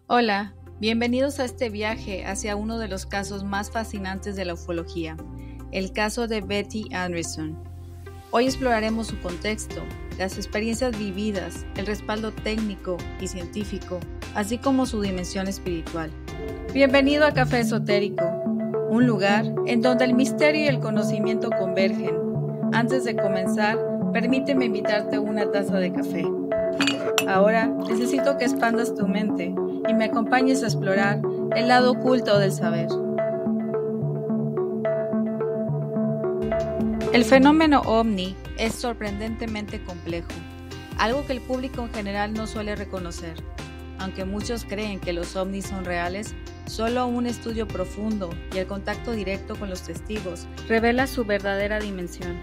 Hola, bienvenidos a este viaje hacia uno de los casos más fascinantes de la ufología, el caso de Betty Anderson. Hoy exploraremos su contexto, las experiencias vividas, el respaldo técnico y científico, así como su dimensión espiritual. Bienvenido a Café Esotérico, un lugar en donde el misterio y el conocimiento convergen. Antes de comenzar, permíteme invitarte a una taza de café. Ahora necesito que expandas tu mente y me acompañes a explorar el lado oculto del saber. El fenómeno ovni es sorprendentemente complejo, algo que el público en general no suele reconocer. Aunque muchos creen que los ovnis son reales, solo un estudio profundo y el contacto directo con los testigos revela su verdadera dimensión.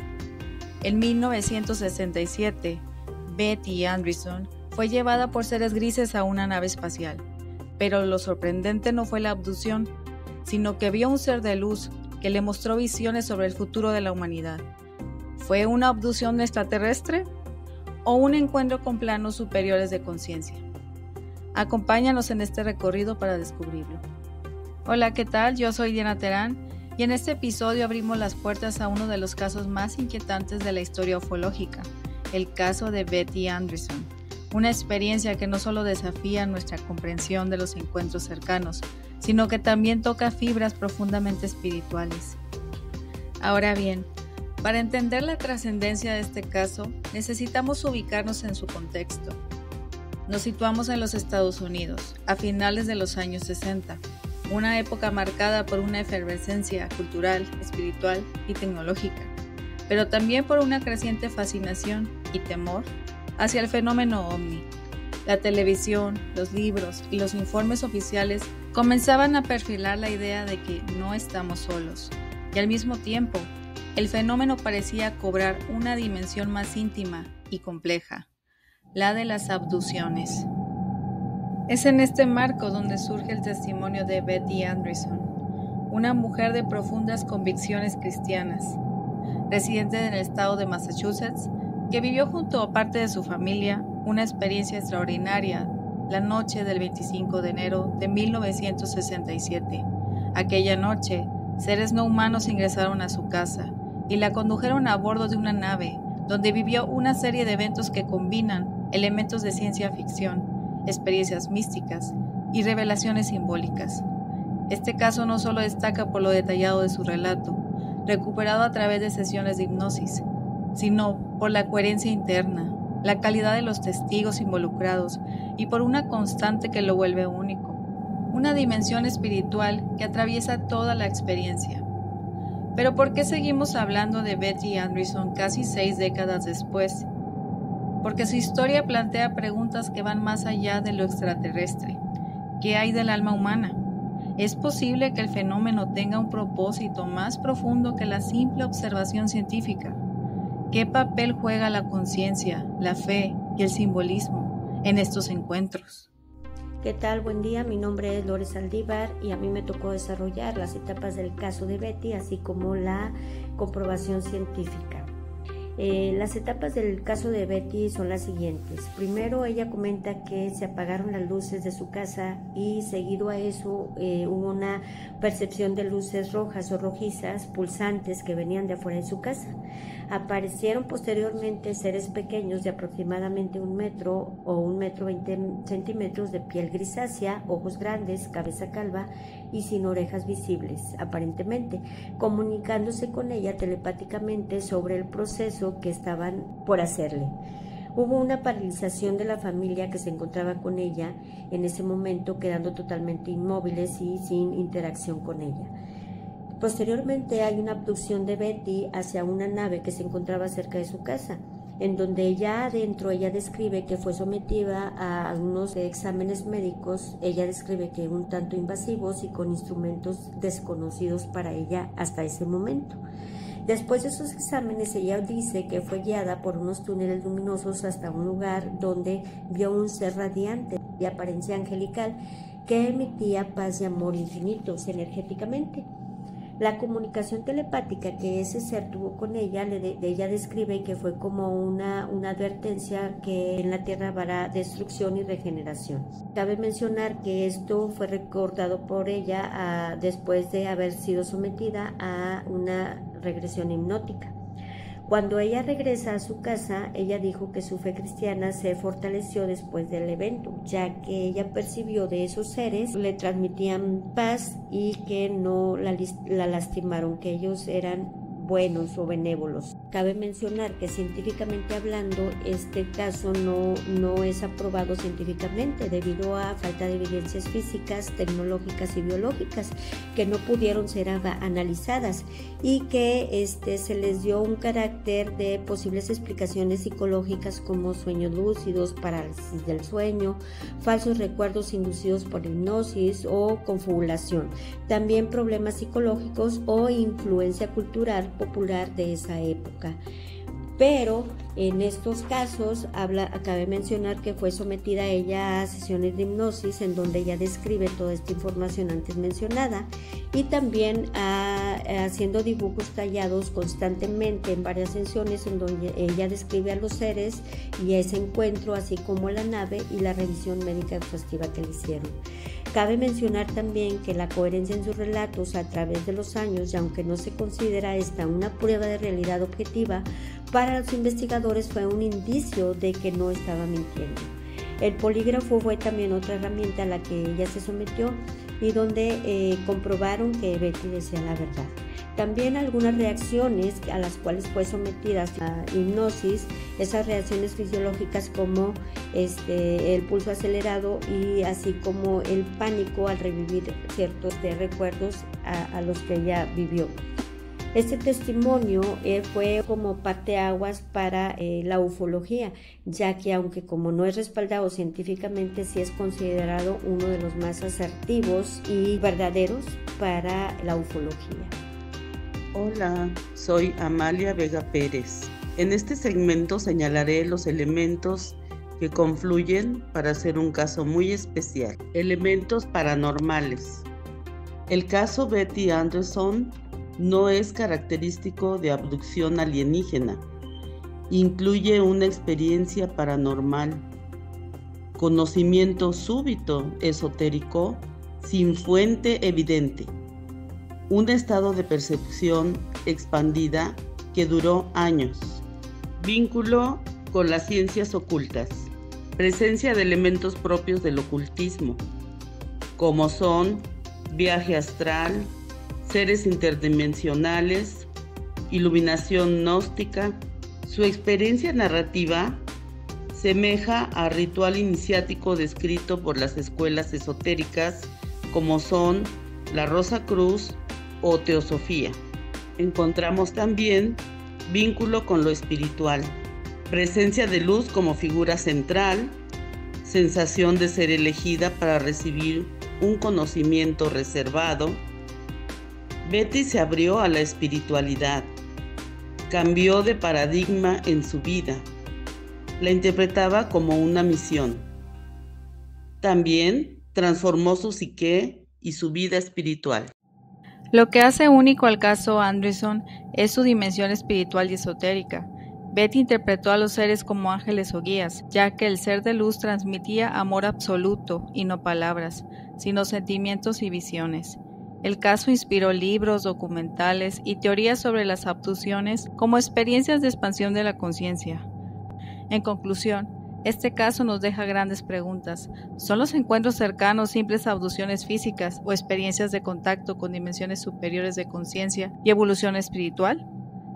En 1967, Betty Anderson fue llevada por seres grises a una nave espacial, pero lo sorprendente no fue la abducción, sino que vio un ser de luz que le mostró visiones sobre el futuro de la humanidad. ¿Fue una abducción extraterrestre o un encuentro con planos superiores de conciencia? Acompáñanos en este recorrido para descubrirlo. Hola, ¿qué tal? Yo soy Diana Terán y en este episodio abrimos las puertas a uno de los casos más inquietantes de la historia ufológica, el caso de Betty Anderson. Una experiencia que no solo desafía nuestra comprensión de los encuentros cercanos, sino que también toca fibras profundamente espirituales. Ahora bien, para entender la trascendencia de este caso, necesitamos ubicarnos en su contexto. Nos situamos en los Estados Unidos, a finales de los años 60, una época marcada por una efervescencia cultural, espiritual y tecnológica, pero también por una creciente fascinación y temor hacia el fenómeno ovni. La televisión, los libros y los informes oficiales comenzaban a perfilar la idea de que no estamos solos, y al mismo tiempo, el fenómeno parecía cobrar una dimensión más íntima y compleja, la de las abducciones. Es en este marco donde surge el testimonio de Betty Anderson, una mujer de profundas convicciones cristianas, residente en el estado de Massachusetts, que vivió junto a parte de su familia una experiencia extraordinaria la noche del 25 de enero de 1967. Aquella noche, seres no humanos ingresaron a su casa y la condujeron a bordo de una nave donde vivió una serie de eventos que combinan elementos de ciencia ficción, experiencias místicas y revelaciones simbólicas. Este caso no solo destaca por lo detallado de su relato, recuperado a través de sesiones de hipnosis, sino por la coherencia interna, la calidad de los testigos involucrados y por una constante que lo vuelve único, una dimensión espiritual que atraviesa toda la experiencia. Pero ¿por qué seguimos hablando de Betty Anderson casi 6 décadas después? Porque su historia plantea preguntas que van más allá de lo extraterrestre. ¿Qué hay del alma humana? ¿Es posible que el fenómeno tenga un propósito más profundo que la simple observación científica? ¿Qué papel juega la conciencia, la fe y el simbolismo en estos encuentros? ¿Qué tal? Buen día, mi nombre es Lores Aldívar y a mí me tocó desarrollar las etapas del caso de Betty, así como la comprobación científica. Las etapas del caso de Betty son las siguientes. Primero, ella comenta que se apagaron las luces de su casa y seguido a eso hubo una percepción de luces rojas o rojizas, pulsantes, que venían de afuera de su casa. Aparecieron posteriormente seres pequeños de aproximadamente 1 metro o 1 metro 20 centímetros de piel grisácea, ojos grandes, cabeza calva y sin orejas visibles, aparentemente, comunicándose con ella telepáticamente sobre el proceso que estaban por hacerle. Hubo una paralización de la familia que se encontraba con ella en ese momento, quedando totalmente inmóviles y sin interacción con ella. Posteriormente hay una abducción de Betty hacia una nave que se encontraba cerca de su casa, en donde ella describe que fue sometida a unos exámenes médicos. Ella describe que un tanto invasivos y con instrumentos desconocidos para ella hasta ese momento. Después de esos exámenes, ella dice que fue guiada por unos túneles luminosos hasta un lugar donde vio un ser radiante de apariencia angelical que emitía paz y amor infinitos energéticamente. La comunicación telepática que ese ser tuvo con ella, ella describe que fue como una advertencia que en la Tierra habrá destrucción y regeneración. Cabe mencionar que esto fue recordado por ella después de haber sido sometida a una regresión hipnótica. Cuando ella regresa a su casa, ella dijo que su fe cristiana se fortaleció después del evento, ya que ella percibió de esos seres, le transmitían paz y que no la lastimaron, que ellos eran buenos o benévolos. Cabe mencionar que científicamente hablando, este caso no es aprobado científicamente debido a falta de evidencias físicas, tecnológicas y biológicas que no pudieron ser analizadas y que se les dio un carácter de posibles explicaciones psicológicas como sueños lúcidos, parálisis del sueño, falsos recuerdos inducidos por hipnosis o confabulación, también problemas psicológicos o influencia cultural popular de esa época. Pero en estos casos cabe mencionar que fue sometida ella a sesiones de hipnosis en donde ella describe toda esta información antes mencionada y también haciendo dibujos tallados constantemente en varias sesiones en donde ella describe a los seres y ese encuentro, así como la nave y la revisión médica exhaustiva que le hicieron. Cabe mencionar también que la coherencia en sus relatos a través de los años, y aunque no se considera esta una prueba de realidad objetiva, para los investigadores fue un indicio de que no estaba mintiendo. El polígrafo fue también otra herramienta a la que ella se sometió y donde comprobaron que Betty decía la verdad. También algunas reacciones a las cuales fue sometida a hipnosis, esas reacciones fisiológicas como el pulso acelerado y así como el pánico al revivir ciertos recuerdos a los que ella vivió. Este testimonio fue como parteaguas para la ufología, ya que aunque como no es respaldado científicamente, sí es considerado uno de los más asertivos y verdaderos para la ufología. Hola, soy Amalia Vega Pérez. En este segmento señalaré los elementos que confluyen para hacer un caso muy especial. Elementos paranormales. El caso Betty Anderson no es característico de abducción alienígena. Incluye una experiencia paranormal, conocimiento súbito esotérico sin fuente evidente, un estado de percepción expandida que duró años, vínculo con las ciencias ocultas, presencia de elementos propios del ocultismo, como son viaje astral, seres interdimensionales, iluminación gnóstica. Su experiencia narrativa semeja a ritual iniciático descrito por las escuelas esotéricas como son la Rosa Cruz o Teosofía. Encontramos también vínculo con lo espiritual, presencia de luz como figura central, sensación de ser elegida para recibir un conocimiento reservado. Betty se abrió a la espiritualidad, cambió de paradigma en su vida, la interpretaba como una misión. También transformó su psique y su vida espiritual. Lo que hace único al caso Anderson es su dimensión espiritual y esotérica. Betty interpretó a los seres como ángeles o guías, ya que el ser de luz transmitía amor absoluto y no palabras, sino sentimientos y visiones. El caso inspiró libros, documentales y teorías sobre las abducciones como experiencias de expansión de la conciencia. En conclusión, este caso nos deja grandes preguntas. ¿Son los encuentros cercanos simples abducciones físicas o experiencias de contacto con dimensiones superiores de conciencia y evolución espiritual?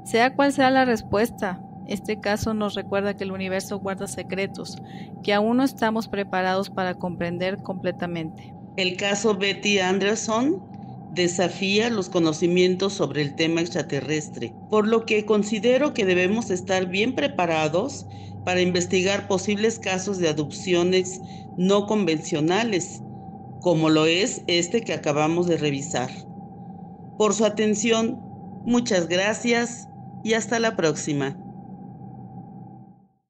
Sea cual sea la respuesta, este caso nos recuerda que el universo guarda secretos que aún no estamos preparados para comprender completamente. El caso Betty Anderson desafía los conocimientos sobre el tema extraterrestre, por lo que considero que debemos estar bien preparados para investigar posibles casos de abducciones no convencionales, como lo es este que acabamos de revisar. Por su atención, muchas gracias y hasta la próxima.